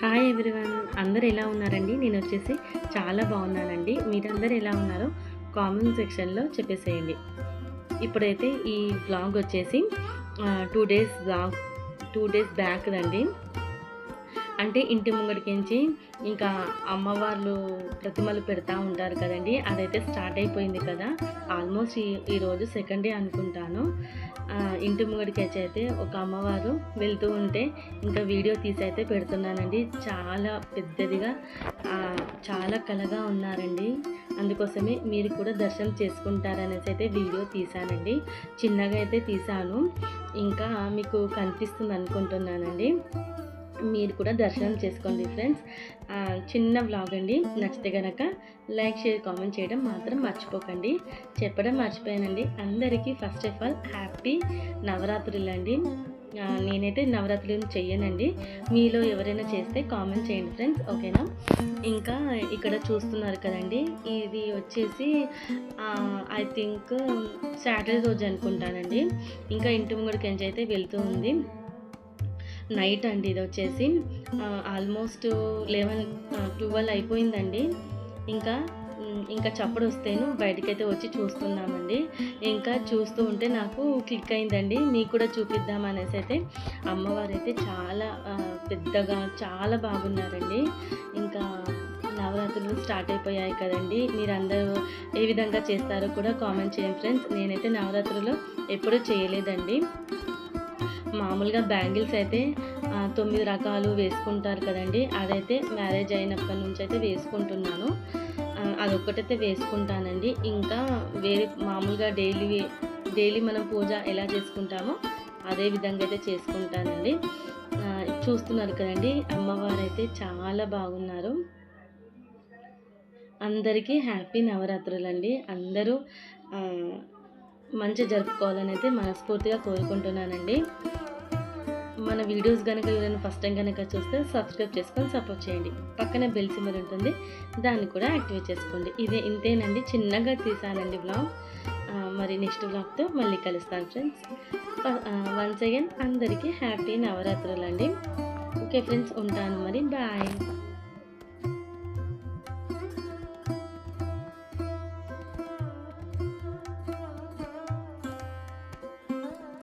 Hi everyone, అందరు ఎలా ఉన్నారండి? నేను వచ్చేసి చాలా బాగున్నానండి. మీరందరూ ఎలా ఉన్నారో కామెంట్ సెక్షన్లో చెప్పేసేయండి. ఇప్పుడైతే ఈ వ్లాగ్ వచ్చేసి 2 డేస్ బ్యాక్దండి. అంటే ఇంటి ముంగడికించి ఇంకా అమ్మవార్లు ప్రతిమలు పెడతా ఉంటారు కదండి, అదైతే స్టార్ట్ అయిపోయింది కదా. ఆల్మోస్ట్ ఈరోజు సెకండ్ డే అనుకుంటాను. ఇంటి ముంగడికి అయితే ఒక అమ్మవారు వెళ్తూ ఉంటే ఇంకా వీడియో తీసి అయితే పెడుతున్నానండి. చాలా పెద్దదిగా చాలా కళగా ఉన్నారండి. అందుకోసమే మీరు కూడా దర్శనం చేసుకుంటారనేసి అయితే వీడియో తీశానండి. చిన్నగా అయితే తీశాను, ఇంకా మీకు కనిపిస్తుంది అనుకుంటున్నానండి. మీరు కూడా దర్శనం చేసుకోండి ఫ్రెండ్స్. చిన్న వ్లాగ్ అండి. నచ్చితే కనుక లైక్, షేర్, కామెంట్ చేయడం మాత్రం మర్చిపోకండి. చెప్పడం మర్చిపోయానండి, అందరికీ ఫస్ట్ ఆఫ్ ఆల్ హ్యాపీ నవరాత్రులు అండి. నేనైతే నవరాత్రులు చెయ్యనండి, మీలో ఎవరైనా చేస్తే కామెంట్ చేయండి ఫ్రెండ్స్, ఓకేనా. ఇంకా ఇక్కడ చూస్తున్నారు కదండి, ఇది వచ్చేసి ఐ థింక్ సాటర్డే రోజు అనుకుంటానండి. ఇంకా ఇంటి ముంగడికి అయితే వెళ్తూ ఉంది. నైట్ అండి, ఇది వచ్చేసి ఆల్మోస్ట్ 11-12 అయిపోయిందండి. ఇంకా చప్పుడు వస్తేను బయటకైతే వచ్చి చూస్తున్నామండి. ఇంకా చూస్తూ ఉంటే నాకు క్లిక్ అయిందండి, మీకు కూడా చూపిద్దాం అనేసి అయితే. అమ్మవారు అయితే చాలా పెద్దగా చాలా బాగున్నారండి. ఇంకా నవరాత్రులు స్టార్ట్ అయిపోయాయి కదండి, మీరందరూ ఏ విధంగా చేస్తారో కూడా కామెంట్ చేయండి ఫ్రెండ్స్. నేనైతే నవరాత్రులు ఎప్పుడూ చేయలేదండి. మామూలుగా బ్యాంగిల్స్ అయితే 9 రకాలు వేసుకుంటారు కదండి, అదైతే మ్యారేజ్ అయినప్పటి నుంచి అయితే వేసుకుంటున్నాను. అదొక్కటైతే వేసుకుంటానండి. ఇంకా వేరే మామూలుగా డైలీ మనం పూజ ఎలా చేసుకుంటామో అదే విధంగా అయితే చేసుకుంటానండి. చూస్తున్నారు కదండి, అమ్మవారు అయితే చాలా బాగున్నారు. అందరికీ హ్యాపీ నవరాత్రులు అండి. అందరూ మంచి జరుపుకోవాలని అయితే మనస్ఫూర్తిగా కోరుకుంటున్నానండి. మన వీడియోస్ కనుక ఎవరైనా ఫస్ట్ టైం కనుక చూస్తే సబ్స్క్రైబ్ చేసుకొని సపోర్ట్ చేయండి. పక్కన బెల్ సింబల్ ఉంటుంది, దాన్ని కూడా యాక్టివేట్ చేసుకోండి. ఇంతేనండి, చిన్నగా తీసానండి బ్లాగ్. మరి నెక్స్ట్ బ్లాగ్తో మళ్ళీ కలుస్తాను ఫ్రెండ్స్. వన్స్ అగైన్ అందరికీ హ్యాపీ నవరాత్రులు అండి. ఓకే ఫ్రెండ్స్, ఉంటాను మరి, బాయ్.